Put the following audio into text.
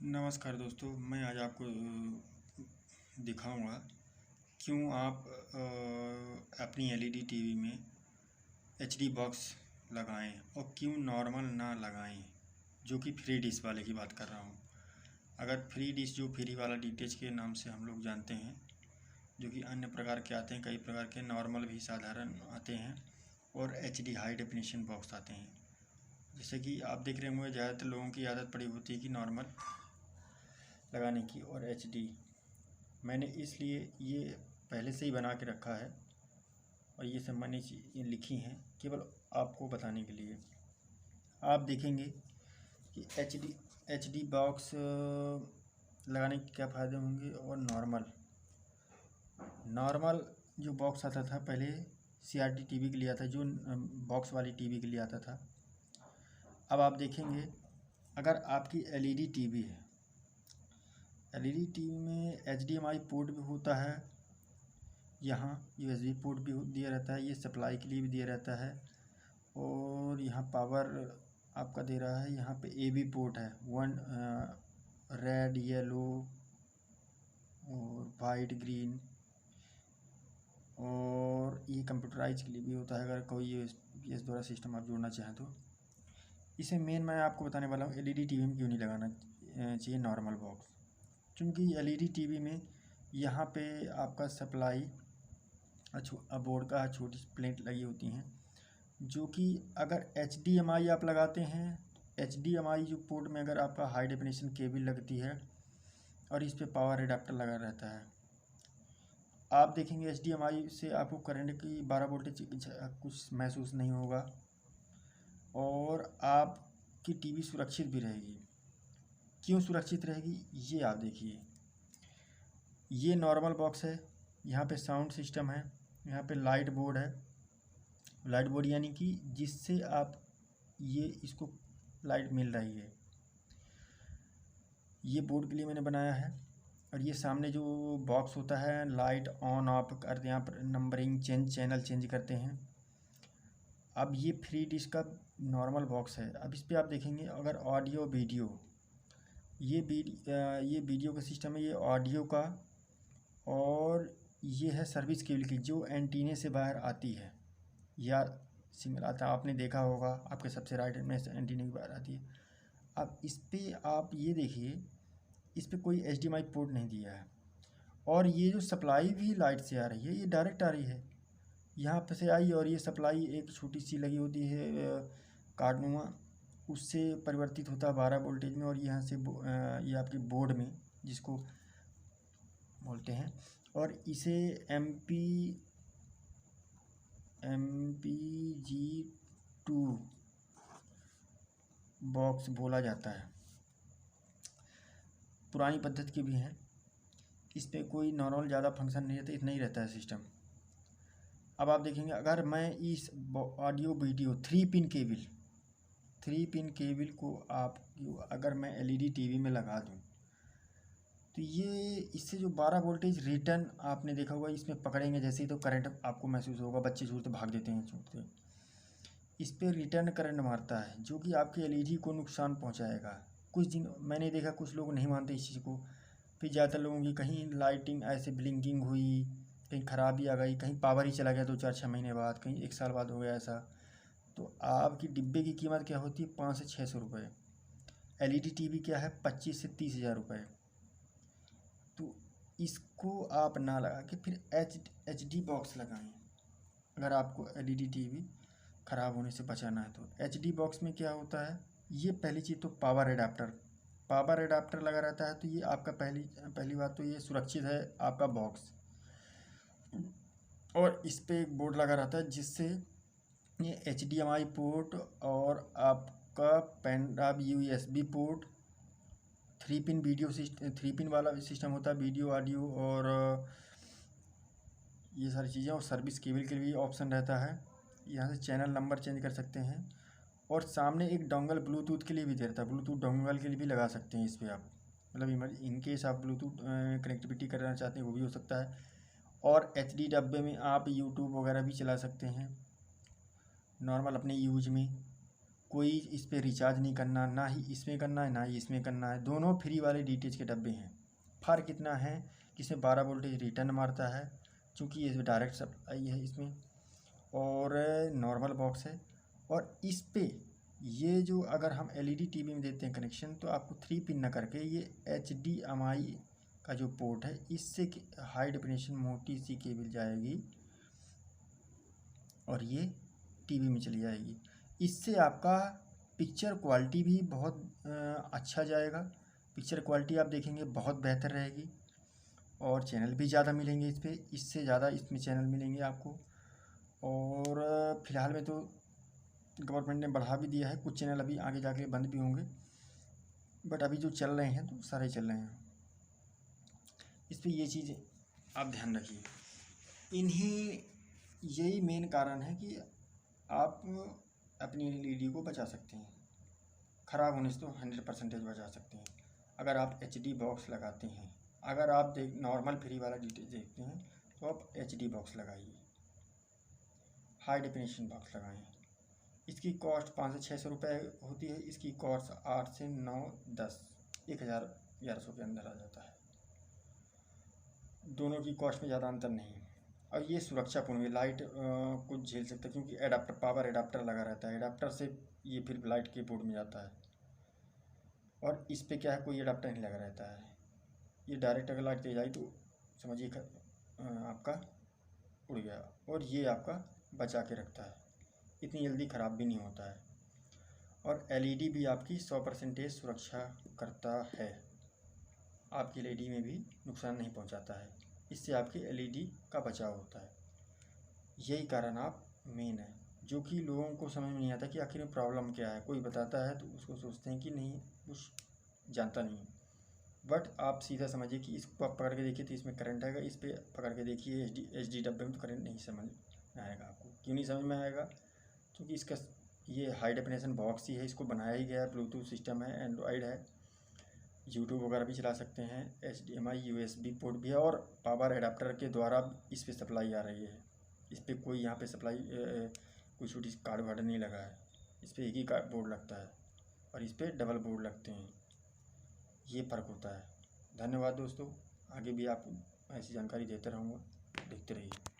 नमस्कार दोस्तों, मैं आज आपको दिखाऊंगा क्यों आप अपनी एलईडी टीवी में एचडी बॉक्स लगाएं और क्यों नॉर्मल ना लगाएं, जो कि फ्री डिश वाले की बात कर रहा हूं। अगर फ्री डिश जो फ्री वाला डीटीएच के नाम से हम लोग जानते हैं, जो कि अन्य प्रकार के आते हैं, कई प्रकार के नॉर्मल भी साधारण आते हैं और एचडी हाई डेफिनेशन बॉक्स आते हैं। जैसे कि आप देख रहे होंगे, ज़्यादातर लोगों की आदत पड़ी होती है कि नॉर्मल लगाने की, और एचडी मैंने इसलिए ये पहले से ही बना के रखा है और ये सब मैंने चीज़ें लिखी हैं केवल आपको बताने के लिए। आप देखेंगे कि एचडी बॉक्स लगाने के क्या फ़ायदे होंगे और नॉर्मल जो बॉक्स आता था पहले सीआरटी टीवी के लिए आता, जो बॉक्स वाली टीवी के लिए आता था। अब आप देखेंगे, अगर आपकी एलईडी टीवी है, एलईडी टीवी में एचडीएमआई पोर्ट भी होता है, यहाँ यूएसबी पोर्ट भी दिया रहता है, ये सप्लाई के लिए भी दिया रहता है, और यहाँ पावर आपका दे रहा है। यहाँ पे एबी पोर्ट है, रेड, येलो और वाइट, ग्रीन, और ये कंप्यूटराइज के लिए भी होता है अगर कोई यूएसबी द्वारा सिस्टम आप जोड़ना चाहें तो। इसे मेन मैं आपको बताने वाला हूँ एलईडी टीवी में क्यों नहीं लगाना चाहिए नॉर्मल बॉक्स। क्योंकि एलईडी टीवी में यहाँ पे आपका सप्लाई बोर्ड का छोटी प्लेट लगी होती हैं, जो कि अगर एचडीएमआई आप लगाते हैं, एचडीएमआई जो पोर्ट में अगर आपका हाई डेफिनेशन केबल लगती है और इस पे पावर एडाप्टर लगा रहता है, आप देखेंगे एचडीएमआई से आपको करंट की 12 वोल्टेज कुछ महसूस नहीं होगा और आपकी टीवी सुरक्षित भी रहेगी। क्यों सुरक्षित रहेगी ये आप देखिए। ये नॉर्मल बॉक्स है, यहाँ पे साउंड सिस्टम है, यहाँ पे लाइट बोर्ड है। लाइट बोर्ड यानी कि जिससे आप इसको लाइट मिल रही है, ये बोर्ड के लिए मैंने बनाया है। और ये सामने जो बॉक्स होता है, लाइट ऑन ऑफ करते हैं, यहाँ पर नंबरिंग चैनल चेंज करते हैं। अब ये फ्री डिश का नॉर्मल बॉक्स है। अब इस पर आप देखेंगे, अगर ऑडियो वीडियो, ये वीडियो का सिस्टम है, ये ऑडियो का, और ये है सर्विस केबल की जो एंटीने से बाहर आती है या सिग्नल आता है, आपने देखा होगा आपके सबसे राइट में एंटीने की बाहर आती है। अब इस पर आप ये देखिए, इस पर कोई एचडीएमआई पोर्ट नहीं दिया है, और ये जो सप्लाई भी लाइट से आ रही है, ये डायरेक्ट आ रही है, यहाँ पर से आई, और ये सप्लाई एक छोटी सी लगी होती है कार्डनुमा, उससे परिवर्तित होता है 12 वोल्टेज में, और यहाँ से ये आपके बोर्ड में जिसको बोलते हैं, और इसे MPG2 बॉक्स बोला जाता है। पुरानी पद्धति के भी हैं, इस पर कोई नॉर्मल ज़्यादा फंक्शन नहीं रहता, इतना ही रहता है सिस्टम। अब आप देखेंगे, अगर मैं इस ऑडियो वीडियो 3 पिन केबल को अगर मैं एलईडी टीवी में लगा दूं, तो ये इससे जो 12 वोल्टेज रिटर्न आपने देखा होगा, इसमें पकड़ेंगे जैसे ही तो करंट आपको महसूस होगा। बच्चे छूटते भाग देते हैं, छूटते, इस पर रिटर्न करंट मारता है, जो कि आपकी एलईडी को नुकसान पहुंचाएगा। कुछ दिन मैंने देखा, कुछ लोग नहीं मानते इस चीज़ को, फिर ज़्यादातर लोगों की कहीं लाइटिंग ऐसे ब्लिंकिंग हुई, कहीं ख़राबी आ गई, कहीं पावर ही चला गया 2-4-6 महीने बाद, कहीं 1 साल बाद हो गया ऐसा। तो आपकी डिब्बे की कीमत क्या होती है? 500 से 600 रुपये। एलईडी टीवी क्या है? 25 से 30 हज़ार रुपये। तो इसको आप ना लगा के फिर एचडी बॉक्स लगाएं, अगर आपको एलईडी टीवी ख़राब होने से बचाना है तो। एचडी बॉक्स में क्या होता है, ये पहली चीज़ तो पावर एडाप्टर लगा रहता है, तो ये आपका पहली बात तो ये सुरक्षित है आपका बॉक्स। और इस पे एक बोर्ड लगा रहता है, जिससे ये एचडीएमआई पोर्ट और आपका pen drive USB port, 3 pin वाला सिस्टम होता है, वीडियो ऑडियो और ये सारी चीज़ें, और सर्विस केबल के लिए ऑप्शन रहता है। यहाँ से चैनल नंबर चेंज कर सकते हैं, और सामने एक डोंगल ब्लूटूथ के लिए भी देता है, ब्लूटूथ डोंगल के लिए भी लगा सकते हैं इस पर आप, मतलब इनकेस आप ब्लूटूथ कनेक्टिविटी करना चाहते हैं वो भी हो सकता है। और एचडी डब्बे में आप यूट्यूब वगैरह भी चला सकते हैं नॉर्मल अपने यूज में। कोई इस पर रिचार्ज नहीं करना, ना ही इसमें करना है ना ही इसमें करना है। दोनों फ्री वाले DTH के डब्बे हैं। फ़र्क इतना है कि इसमें 12 वोल्टेज रिटर्न मारता है, चूँकि ये डायरेक्ट सप्लाई है इसमें, और नॉर्मल बॉक्स है। और इस पे ये जो अगर हम LED TV में देते हैं कनेक्शन, तो आपको 3 पिन ना करके ये HDMI का जो पोर्ट है, इससे हाई डेफिनेशन मोटी सी केबल जाएगी और ये TV में चली जाएगी। इससे आपका पिक्चर क्वालिटी भी बहुत अच्छा जाएगा। पिक्चर क्वालिटी आप देखेंगे बहुत बेहतर रहेगी, और चैनल भी ज़्यादा मिलेंगे इस पर, इससे ज़्यादा इसमें चैनल मिलेंगे आपको। और फ़िलहाल में तो गवर्नमेंट ने बढ़ा भी दिया है, कुछ चैनल अभी आगे जाके बंद भी होंगे, बट अभी जो चल रहे हैं तो सारे चल रहे हैं। इस पर ये चीज़ आप ध्यान रखिए। यही मेन कारण है कि आप अपनी LED को बचा सकते हैं, ख़राब होने से तो 100% बचा सकते हैं अगर आप HD बॉक्स लगाते हैं। अगर आप नॉर्मल फ्री वाला DTH देखते हैं तो आप HD बॉक्स लगाइए, हाई डेफिनेशन बॉक्स लगाएं। इसकी कॉस्ट 500 से 600 रुपये होती है। इसकी कॉस्ट 8 से 9 10 1100 के अंदर आ जाता है। दोनों की कॉस्ट में ज़्यादा अंतर नहीं है। और ये सुरक्षापूर्ण है, लाइट कुछ झेल सकता है, क्योंकि एडाप्टर, पावर एडाप्टर लगा रहता है। एडाप्टर से ये फिर लाइट के बोर्ड में जाता है, और इस पे क्या है, कोई एडाप्टर नहीं लगा रहता है। ये डायरेक्ट अगर लाइट तेज आई तो समझिए आपका उड़ गया, और ये आपका बचा के रखता है, इतनी जल्दी ख़राब भी नहीं होता है। और LED भी आपकी 100% सुरक्षा करता है, आपकी LED में भी नुकसान नहीं पहुंचाता है। इससे आपकी LED का बचाव होता है। यही कारण आप मेन है, जो कि लोगों को समझ में नहीं आता कि आखिर में प्रॉब्लम क्या है। कोई बताता है तो उसको सोचते हैं कि नहीं, कुछ जानता नहीं है। बट आप सीधा समझिए कि इसको आप पकड़ के देखिए तो इसमें करंट आएगा, इस पर पकड़ के देखिए HD डब्बे में तो करंट नहीं समझ में आएगा आपको। क्यों नहीं समझ में आएगा? क्योंकि इसका ये हाई डेफिनेशन बॉक्स ही है, इसको बनाया ही गया है, ब्लूटूथ सिस्टम है, एंड्रॉयड है, यूट्यूब वगैरह भी चला सकते हैं, HDMI USB पोर्ट भी है, और पावर एडाप्टर के द्वारा इस पर सप्लाई आ रही है। इस पर कोई यहाँ पे सप्लाई कोई छोटी कार्ड वार्ड नहीं लगा है। इस पर एक ही कार्ड बोर्ड लगता है, और इस पर डबल बोर्ड लगते हैं। ये फ़र्क होता है। धन्यवाद दोस्तों, आगे भी आपको ऐसी जानकारी देते रहूँगा, देखते रहिए।